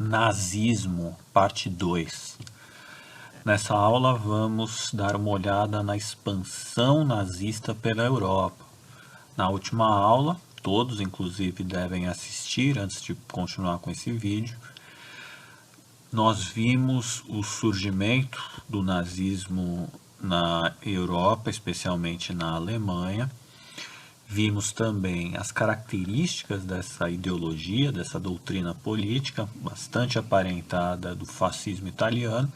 Nazismo, parte 2. Nessa aula vamos dar uma olhada na expansão nazista pela Europa. Na última aula, todos inclusive devem assistir antes de continuar com esse vídeo, nós vimos o surgimento do nazismo na Europa, especialmente na Alemanha. Vimos também as características dessa ideologia, dessa doutrina política, bastante aparentada do fascismo italiano,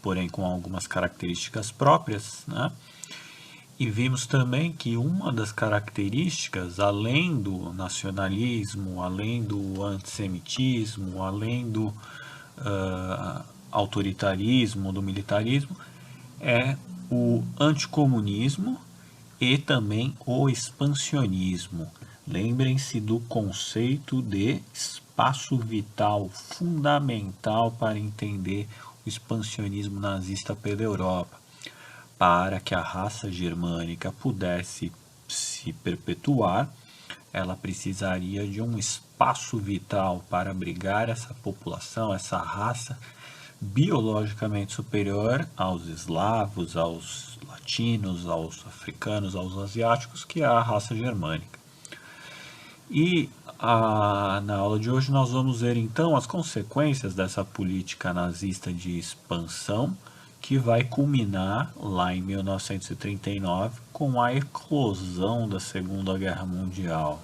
porém com algumas características próprias, né? E vimos também que uma das características, além do nacionalismo, além do antissemitismo, além do autoritarismo, do militarismo, é o anticomunismo e também o expansionismo. Lembrem-se do conceito de espaço vital fundamental para entender o expansionismo nazista pela Europa. Para que a raça germânica pudesse se perpetuar, ela precisaria de um espaço vital para abrigar essa população, essa raça biologicamente superior aos eslavos, aos latinos, aos africanos, aos asiáticos, que é a raça germânica. E na aula de hoje nós vamos ver então as consequências dessa política nazista de expansão, que vai culminar lá em 1939 com a eclosão da Segunda Guerra Mundial.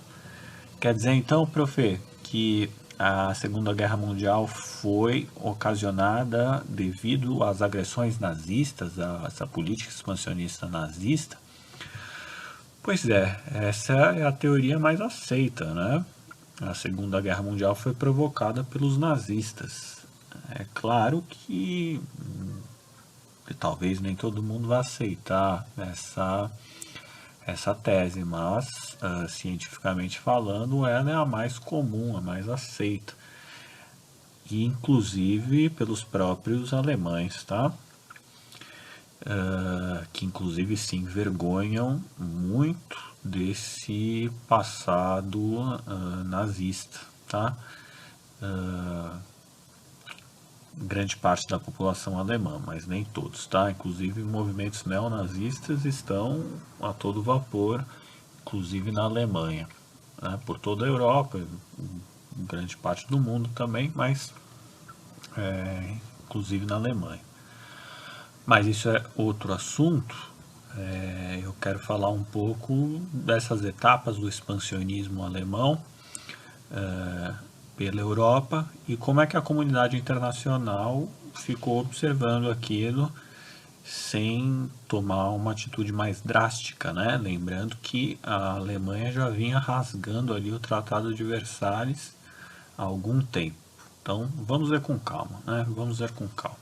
Quer dizer então, prof, que a Segunda Guerra Mundial foi ocasionada devido às agressões nazistas, a essa política expansionista nazista? Pois é, essa é a teoria mais aceita, né? A Segunda Guerra Mundial foi provocada pelos nazistas. É claro que talvez nem todo mundo vá aceitar essa tese, mas cientificamente falando, ela é a mais comum, a mais aceita, e inclusive pelos próprios alemães, tá? Que inclusive se envergonham muito desse passado nazista, tá? Grande parte da população alemã, mas nem todos, tá? Inclusive movimentos neonazistas estão a todo vapor, inclusive na Alemanha, né? Por toda a Europa, grande parte do mundo também, mas inclusive na Alemanha. Mas isso é outro assunto. Eu quero falar um pouco dessas etapas do expansionismo alemão pela Europa e como é que a comunidade internacional ficou observando aquilo sem tomar uma atitude mais drástica, né? Lembrando que a Alemanha já vinha rasgando ali o Tratado de Versalhes há algum tempo. Então vamos ver com calma, né? Vamos ver com calma.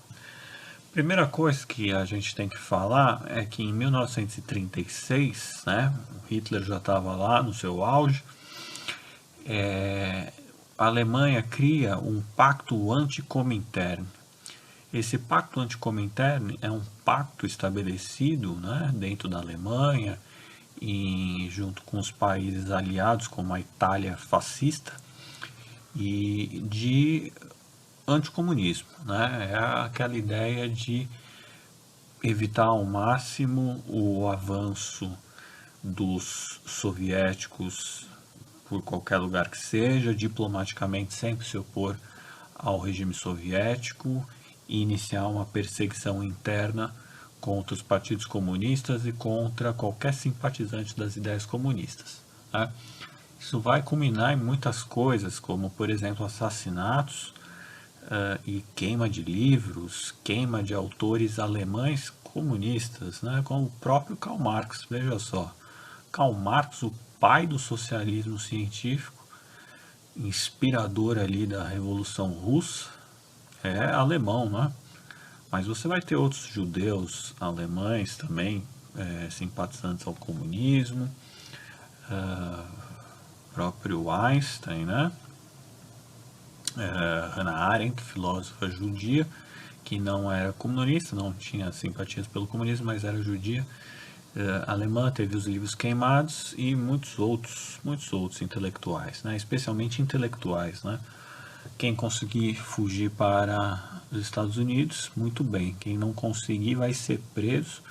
Primeira coisa que a gente tem que falar é que em 1936, né, o Hitler já estava lá no seu auge, a Alemanha cria um pacto anti-Comintern. Esse pacto anti-Comintern é um pacto estabelecido, né, dentro da Alemanha e junto com os países aliados, como a Itália fascista, e de anticomunismo, né? É aquela ideia de evitar ao máximo o avanço dos soviéticos por qualquer lugar que seja, diplomaticamente sempre se opor ao regime soviético e iniciar uma perseguição interna contra os partidos comunistas e contra qualquer simpatizante das ideias comunistas, né? Isso vai culminar em muitas coisas, como por exemplo assassinatos e queima de livros, queima de autores alemães comunistas, né? Como o próprio Karl Marx, veja só. Karl Marx, o pai do socialismo científico, inspirador ali da Revolução Russa, é alemão, né? Mas você vai ter outros judeus alemães também, simpatizantes ao comunismo, próprio Einstein, né? Hannah Arendt, filósofa judia, que não era comunista, não tinha simpatias pelo comunismo, mas era judia, alemã, teve os livros queimados e muitos outros intelectuais, né? Especialmente intelectuais, né? Quem conseguir fugir para os Estados Unidos, muito bem. Quem não conseguir vai ser preso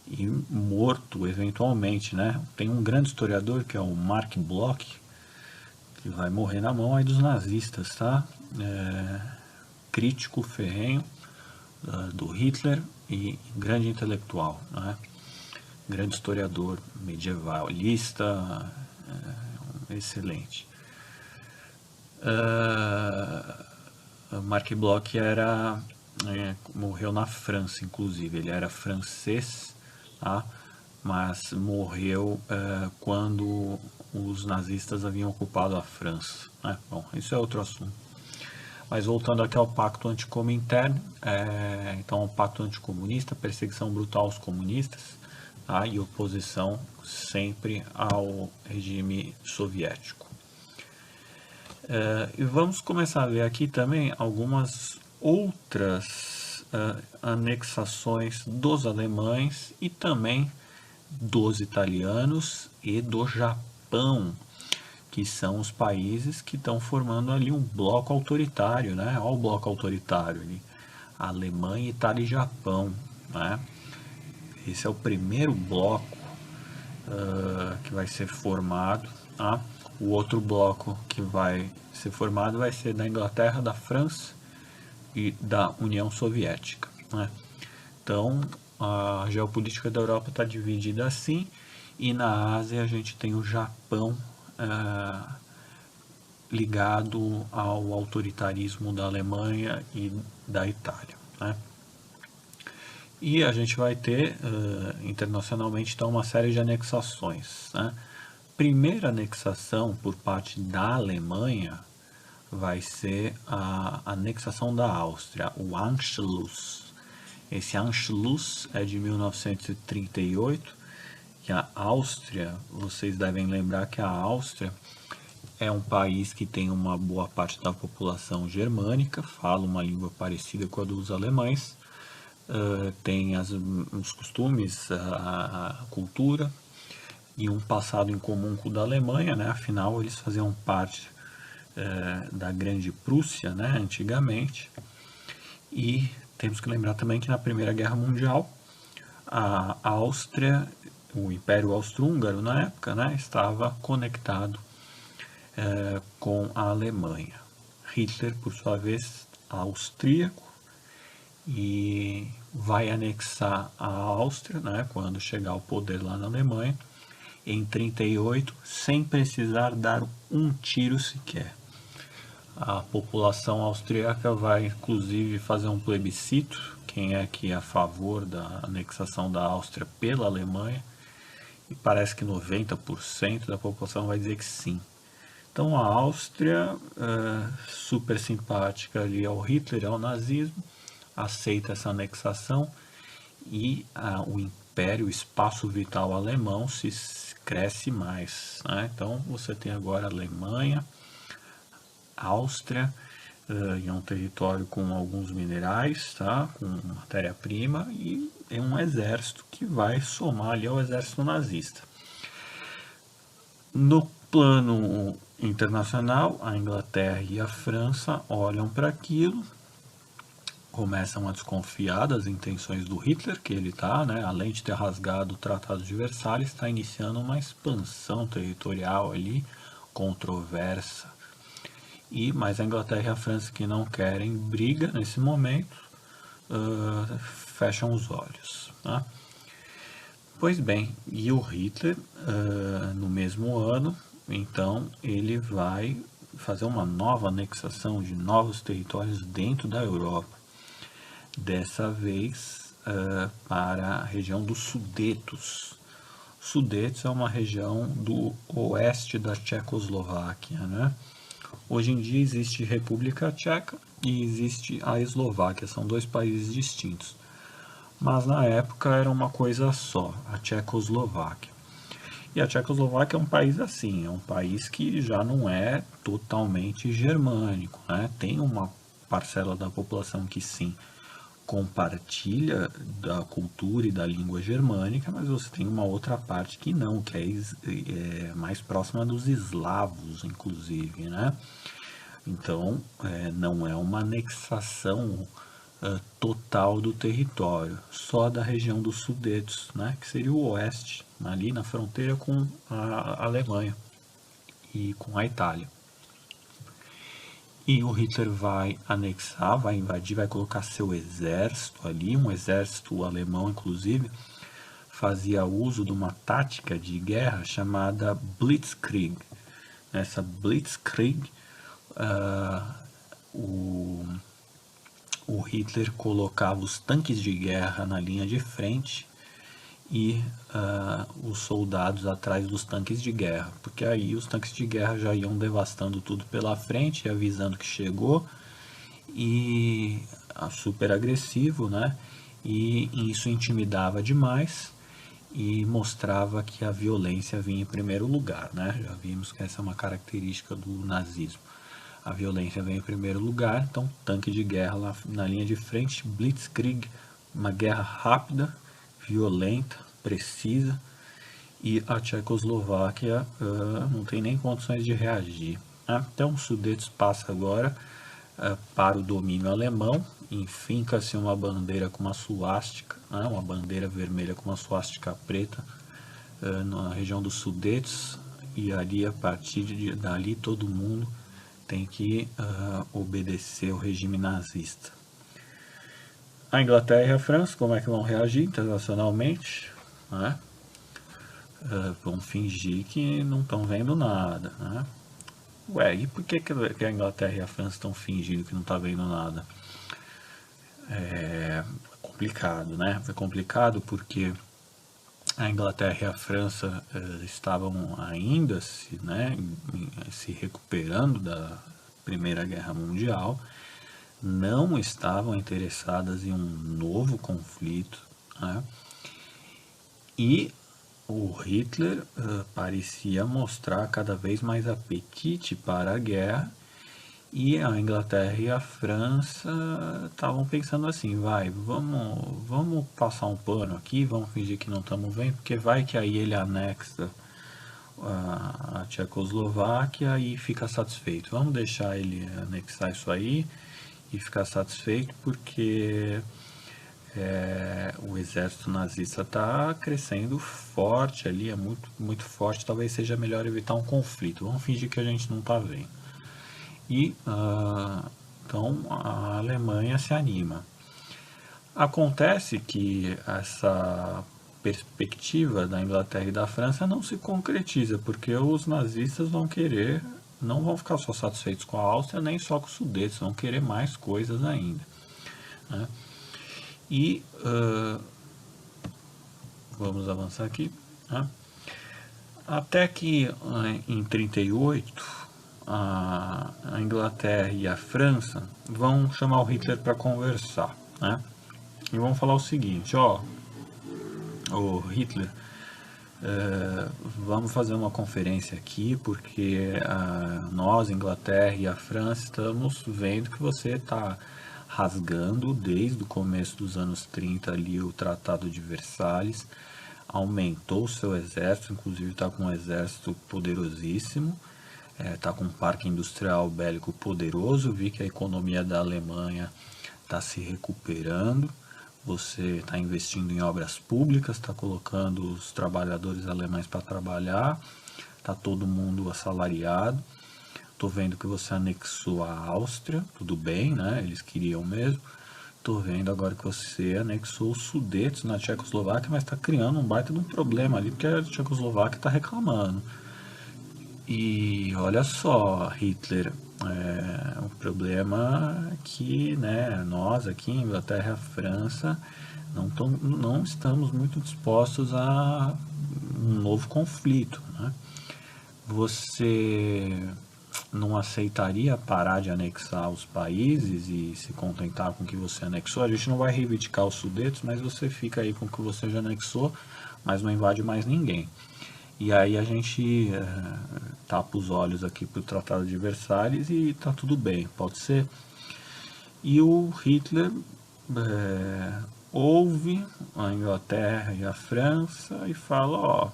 e morto eventualmente, né? Tem um grande historiador que é o Mark Bloch, que vai morrer na mão aí dos nazistas, tá? Crítico ferrenho do Hitler e grande intelectual, né? Grande historiador medievalista, excelente. Mark Bloch morreu na França, inclusive. Ele era francês, tá? Mas morreu quando os nazistas haviam ocupado a França, né? Bom, isso é outro assunto. Mas voltando aqui ao Pacto Anticomintern, então o Pacto Anticomunista, perseguição brutal aos comunistas, tá? E oposição sempre ao regime soviético. E vamos começar a ver aqui também algumas outras anexações dos alemães e também dos italianos e do Japão, que são os países que estão formando ali um bloco autoritário, né? Olha o bloco autoritário ali, Alemanha, Itália e Japão, né? Esse é o primeiro bloco que vai ser formado, tá? O outro bloco que vai ser formado vai ser da Inglaterra, da França e da União Soviética, né? Então, a geopolítica da Europa está dividida assim, e na Ásia a gente tem o Japão ligado ao autoritarismo da Alemanha e da Itália, né? E a gente vai ter internacionalmente então uma série de anexações, né? Primeira anexação por parte da Alemanha vai ser a anexação da Áustria, o Anschluss. Esse Anschluss é de 1938, que a Áustria, vocês devem lembrar que a Áustria é um país que tem uma boa parte da população germânica, fala uma língua parecida com a dos alemães, tem os costumes, a cultura e um passado em comum com o da Alemanha, né? Afinal eles faziam parte da Grande Prússia, né? Antigamente. E temos que lembrar também que na Primeira Guerra Mundial a Áustria, o Império Austro-Húngaro na época, né, estava conectado com a Alemanha. Hitler, por sua vez, austríaco, e vai anexar a Áustria, né, quando chegar ao poder lá na Alemanha, em 38, sem precisar dar um tiro sequer. A população austríaca vai, inclusive, fazer um plebiscito, quem é que é a favor da anexação da Áustria pela Alemanha, e parece que 90% da população vai dizer que sim. Então a Áustria, super simpática ali ao Hitler, ao nazismo, aceita essa anexação e o império, o espaço vital alemão cresce mais, né? Então você tem agora a Alemanha, Áustria, em um território com alguns minerais, tá? Com matéria-prima, e é um exército que vai somar ali ao exército nazista. No plano internacional, a Inglaterra e a França olham para aquilo, começam a desconfiar das intenções do Hitler, que ele está, né, além de ter rasgado o Tratado de Versalhes, está iniciando uma expansão territorial ali, controversa. Mas a Inglaterra e a França, que não querem briga nesse momento, fecham os olhos, tá? Pois bem, e o Hitler, no mesmo ano, então ele vai fazer uma nova anexação de novos territórios dentro da Europa. Dessa vez para a região dos Sudetos. Sudetos é uma região do oeste da Tchecoslováquia, né? Hoje em dia existe República Tcheca e existe a Eslováquia, são dois países distintos. Mas na época era uma coisa só, a Tchecoslováquia. E a Tchecoslováquia é um país assim, é um país que já não é totalmente germânico, né? Tem uma parcela da população que sim compartilha da cultura e da língua germânica, mas você tem uma outra parte que não, que é mais próxima dos eslavos, inclusive, né? Então, não é uma anexação total do território, só da região dos Sudetos, né, que seria o oeste, ali na fronteira com a Alemanha e com a Itália. E o Hitler vai anexar, vai invadir, vai colocar seu exército ali, um exército alemão, inclusive, fazia uso de uma tática de guerra chamada Blitzkrieg. Nessa Blitzkrieg, o, o Hitler colocava os tanques de guerra na linha de frente e os soldados atrás dos tanques de guerra, porque aí os tanques de guerra já iam devastando tudo pela frente, avisando que chegou, e super agressivo, né? E isso intimidava demais e mostrava que a violência vinha em primeiro lugar, né? Já vimos que essa é uma característica do nazismo. A violência vem em primeiro lugar, então tanque de guerra lá na linha de frente, Blitzkrieg, uma guerra rápida, violenta, precisa, e a Tchecoslováquia não tem nem condições de reagir. Então, os Sudetos passa agora para o domínio alemão, enfinca-se uma bandeira com uma suástica, uma bandeira vermelha com uma suástica preta na região dos Sudetos, e ali, a partir dali, todo mundo tem que obedecer ao regime nazista. A Inglaterra e a França, como é que vão reagir internacionalmente? Né? Vão fingir que não estão vendo nada. Né? Ué, e por que a Inglaterra e a França estão fingindo que não estão vendo nada? É complicado, né? É complicado porque a Inglaterra e a França estavam ainda se recuperando da Primeira Guerra Mundial, não estavam interessadas em um novo conflito, né? E o Hitler parecia mostrar cada vez mais apetite para a guerra, e a Inglaterra e a França estavam pensando assim, vamos passar um pano aqui, vamos fingir que não estamos vendo, porque vai que aí ele anexa a Tchecoslováquia e fica satisfeito. Vamos deixar ele anexar isso aí e ficar satisfeito, porque o exército nazista está crescendo forte ali, é muito, muito forte, talvez seja melhor evitar um conflito. Vamos fingir que a gente não está vendo. E então a Alemanha se anima. Acontece que essa perspectiva da Inglaterra e da França não se concretiza, porque os nazistas vão querer, não vão ficar só satisfeitos com a Áustria, nem só com os Sudetos, vão querer mais coisas ainda. Né? E vamos avançar aqui. Né? Até que em 1938 a Inglaterra e a França vão chamar o Hitler para conversar, né? E vão falar o seguinte, o Hitler, vamos fazer uma conferência aqui, porque nós, Inglaterra e a França, estamos vendo que você está rasgando desde o começo dos anos 30 ali o Tratado de Versalhes, aumentou o seu exército, inclusive está com um exército poderosíssimo, está com um parque industrial bélico poderoso, vi que a economia da Alemanha está se recuperando, você está investindo em obras públicas, está colocando os trabalhadores alemães para trabalhar, está todo mundo assalariado, estou vendo que você anexou a Áustria, tudo bem, né? Eles queriam mesmo. Estou vendo agora que você anexou os Sudetos na Tchecoslováquia, mas está criando um baita de um problema ali, porque a Tchecoslováquia está reclamando. E olha só, Hitler, o problema é que, né, nós aqui, Inglaterra e França, não estamos muito dispostos a um novo conflito. Né? Você não aceitaria parar de anexar os países e se contentar com o que você anexou? A gente não vai reivindicar os Sudetos, mas você fica aí com o que você já anexou, mas não invade mais ninguém. E aí a gente tapa os olhos aqui para o Tratado de Versalhes e tá tudo bem, pode ser. E o Hitler ouve a Inglaterra e a França e fala,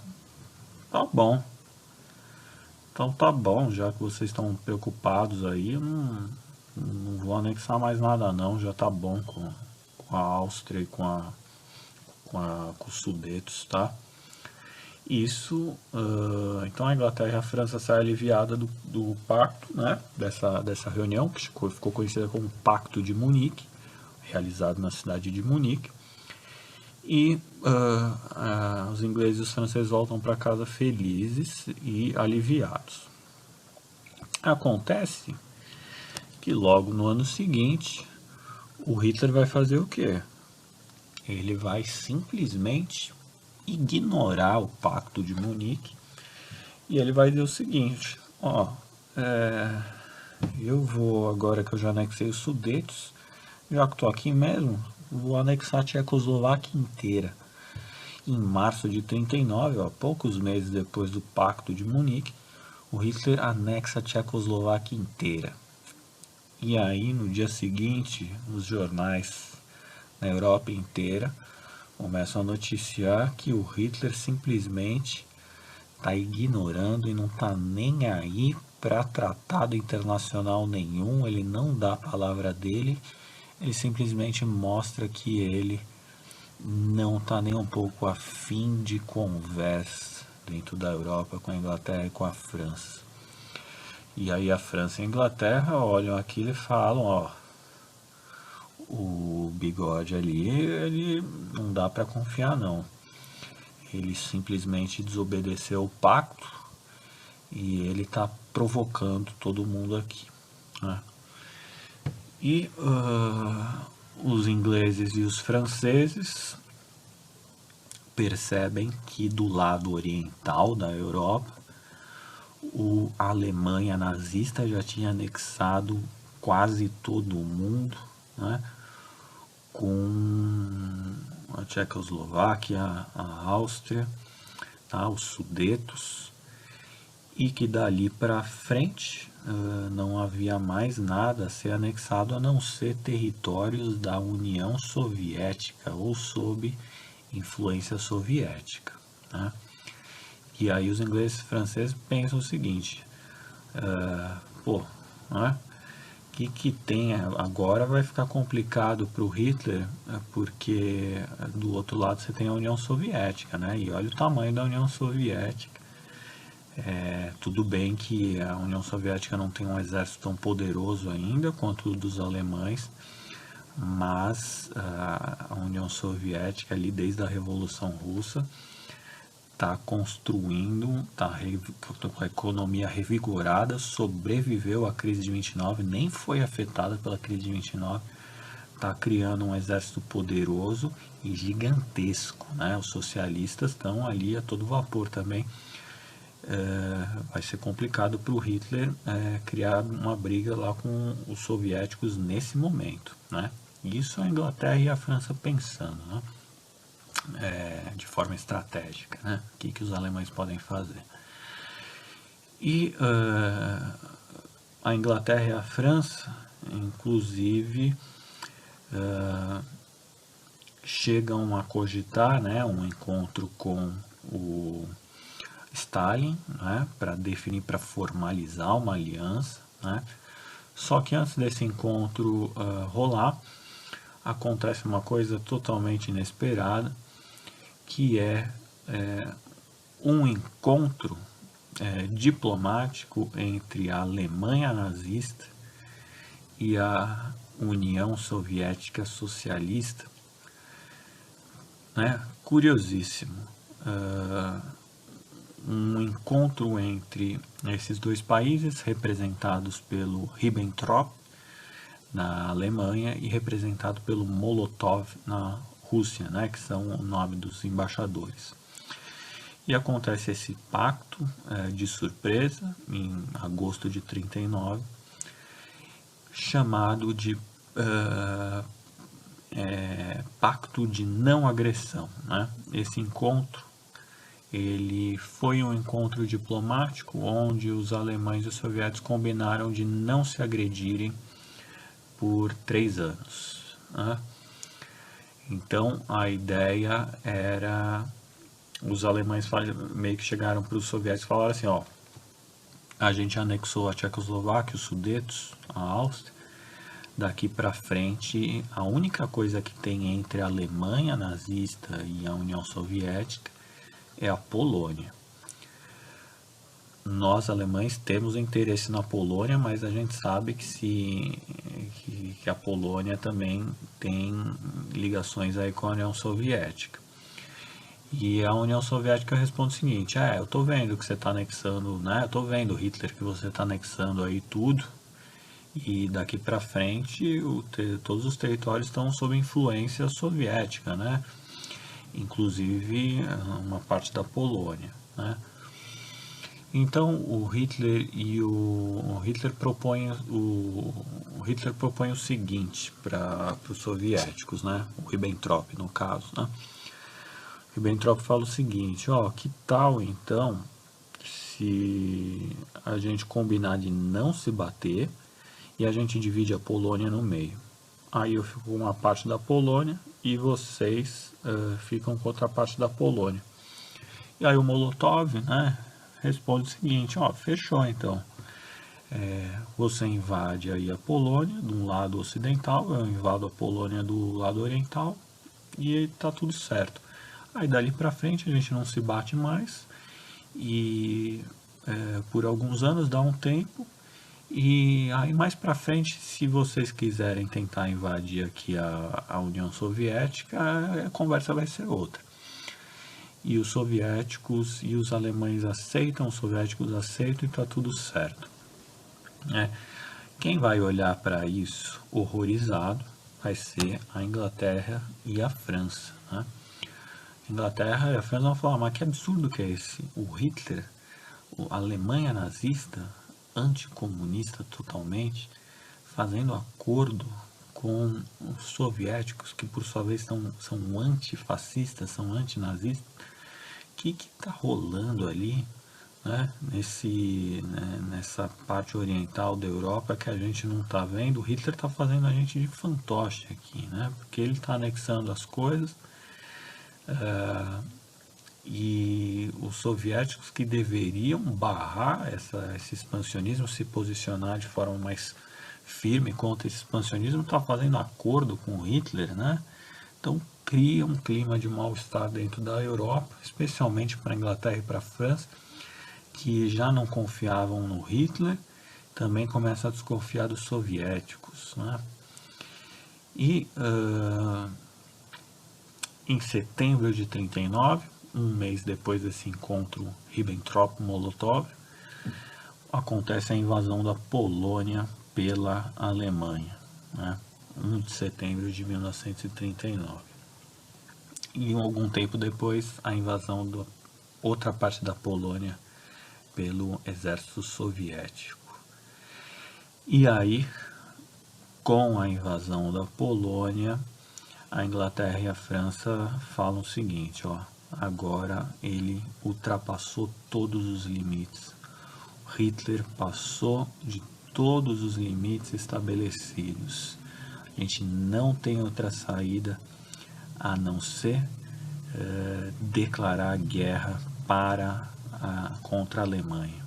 então tá bom, já que vocês estão preocupados aí, eu não vou anexar mais nada não, já tá bom com a Áustria e com os Sudetos, tá? Isso, então a Inglaterra e a França saem aliviadas do pacto, né, dessa reunião, que ficou conhecida como Pacto de Munique, realizado na cidade de Munique, e os ingleses e os franceses voltam para casa felizes e aliviados. Acontece que logo no ano seguinte, o Hitler vai fazer o quê? Ele vai simplesmente ignorar o Pacto de Munique e ele vai dizer o seguinte: ó, eu vou, agora que eu já anexei os Sudetos, já que estou aqui mesmo, vou anexar a Tchecoslováquia inteira. Em março de 39, ó, poucos meses depois do Pacto de Munique, o Hitler anexa a Tchecoslováquia inteira. E aí, no dia seguinte, os jornais na Europa inteira começam a noticiar que o Hitler simplesmente está ignorando e não está nem aí para tratado internacional nenhum, ele não dá a palavra dele, ele simplesmente mostra que ele não está nem um pouco afim de conversa dentro da Europa com a Inglaterra e com a França. E aí a França e a Inglaterra olham aquilo e falam, ó, o bigode ali, ele não dá para confiar não. Ele simplesmente desobedeceu o pacto e ele está provocando todo mundo aqui, né? E os ingleses e os franceses percebem que do lado oriental da Europa, a Alemanha nazista já tinha anexado quase todo o mundo, né? Com a Tchecoslováquia, a Áustria, tá? Os Sudetos, e que dali para frente não havia mais nada a ser anexado a não ser territórios da União Soviética ou sob influência soviética, né? E aí os ingleses e franceses pensam o seguinte, pô, né? Que tem agora vai ficar complicado para o Hitler, porque do outro lado você tem a União Soviética, né? E olha o tamanho da União Soviética. Tudo bem que a União Soviética não tem um exército tão poderoso ainda quanto o dos alemães, mas a União Soviética ali desde a Revolução Russa está construindo, está com a economia revigorada, sobreviveu à crise de 29, nem foi afetada pela crise de 29, está criando um exército poderoso e gigantesco, né? Os socialistas estão ali a todo vapor também. Vai ser complicado para o Hitler criar uma briga lá com os soviéticos nesse momento, né? Isso a Inglaterra e a França pensando, né? De forma estratégica, né? O que os alemães podem fazer. E a Inglaterra e a França, inclusive, chegam a cogitar, né, um encontro com o Stalin, né, para definir, para formalizar uma aliança, né? Só que antes desse encontro rolar, acontece uma coisa totalmente inesperada, que é um encontro diplomático entre a Alemanha nazista e a União Soviética Socialista, né? Curiosíssimo. Um encontro entre esses dois países, representados pelo Ribbentrop na Alemanha e representado pelo Molotov na Rússia, né, que são o nome dos embaixadores. E acontece esse pacto de surpresa em agosto de 39, chamado de Pacto de Não Agressão, né? Esse encontro ele foi um encontro diplomático onde os alemães e os soviéticos combinaram de não se agredirem por 3 anos, né? Então a ideia era, os alemães meio que chegaram para os soviéticos e falaram assim, ó, a gente anexou a Tchecoslováquia, os Sudetos, a Áustria. Daqui para frente, a única coisa que tem entre a Alemanha nazista e a União Soviética é a Polônia. Nós, alemães, temos interesse na Polônia, mas a gente sabe que a Polônia também tem ligações aí com a União Soviética. E a União Soviética responde o seguinte: eu tô vendo que você está anexando, né? Eu tô vendo, Hitler, que você está anexando aí tudo. E daqui para frente, todos os territórios estão sob influência soviética, né? Inclusive uma parte da Polônia, né? Então o Hitler propõe o seguinte para os soviéticos, né? O Ribbentrop, no caso, né? O Ribbentrop fala o seguinte: que tal então se a gente combinar de não se bater e a gente divide a Polônia no meio? Aí eu fico com uma parte da Polônia e vocês ficam com outra parte da Polônia. E aí o Molotov, né, responde o seguinte: fechou então. Você invade aí a Polônia do lado ocidental, eu invado a Polônia do lado oriental e tá tudo certo. Aí dali pra frente a gente não se bate mais e por alguns anos dá um tempo. E aí mais para frente, se vocês quiserem tentar invadir aqui a União Soviética, a conversa vai ser outra. E os soviéticos e os alemães aceitam, os soviéticos aceitam e está tudo certo. Quem vai olhar para isso horrorizado vai ser a Inglaterra e a França. Né? A Inglaterra e a França vão falar: mas que absurdo que é esse? O Hitler, a Alemanha nazista, anticomunista totalmente, fazendo acordo com os soviéticos, que por sua vez são antifascistas, são antinazistas. O que está rolando ali, né, nessa parte oriental da Europa que a gente não está vendo? O Hitler está fazendo a gente de fantoche aqui, né, porque ele está anexando as coisas. E os soviéticos, que deveriam barrar esse expansionismo, se posicionar de forma mais firme contra esse expansionismo, está fazendo acordo com Hitler, né? Então cria um clima de mal-estar dentro da Europa, especialmente para a Inglaterra e para a França, que já não confiavam no Hitler, também começa a desconfiar dos soviéticos, né? E em setembro de 1939, um mês depois desse encontro Ribbentrop-Molotov, acontece a invasão da Polônia pela Alemanha, né? 1 de setembro de 1939. E algum tempo depois, a invasão da outra parte da Polônia pelo exército soviético. E aí, com a invasão da Polônia, a Inglaterra e a França falam o seguinte: agora ele ultrapassou todos os limites. Hitler passou de todos os limites estabelecidos. A gente não tem outra saída a não ser declarar guerra contra a Alemanha.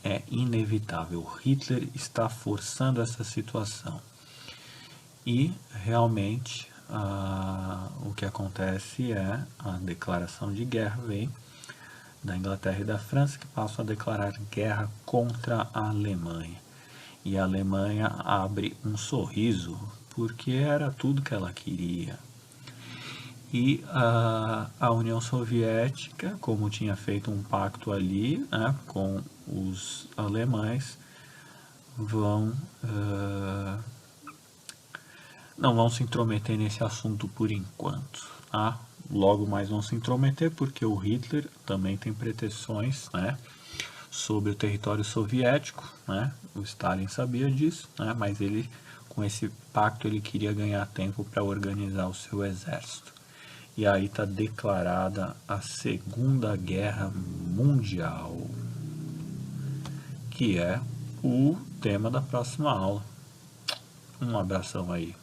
É inevitável. Hitler está forçando essa situação. E realmente o que acontece é a declaração de guerra vem da Inglaterra e da França, que passam a declarar guerra contra a Alemanha. E a Alemanha abre um sorriso, porque era tudo que ela queria. E a União Soviética, como tinha feito um pacto ali, né, com os alemães, não vão se intrometer nesse assunto por enquanto. Tá? Logo mais vão se intrometer, porque o Hitler também tem pretensões, né, sobre o território soviético, né? O Stalin sabia disso, né? Mas ele, com esse pacto, ele queria ganhar tempo para organizar o seu exército. E aí está declarada a Segunda Guerra Mundial, que é o tema da próxima aula. Um abração aí.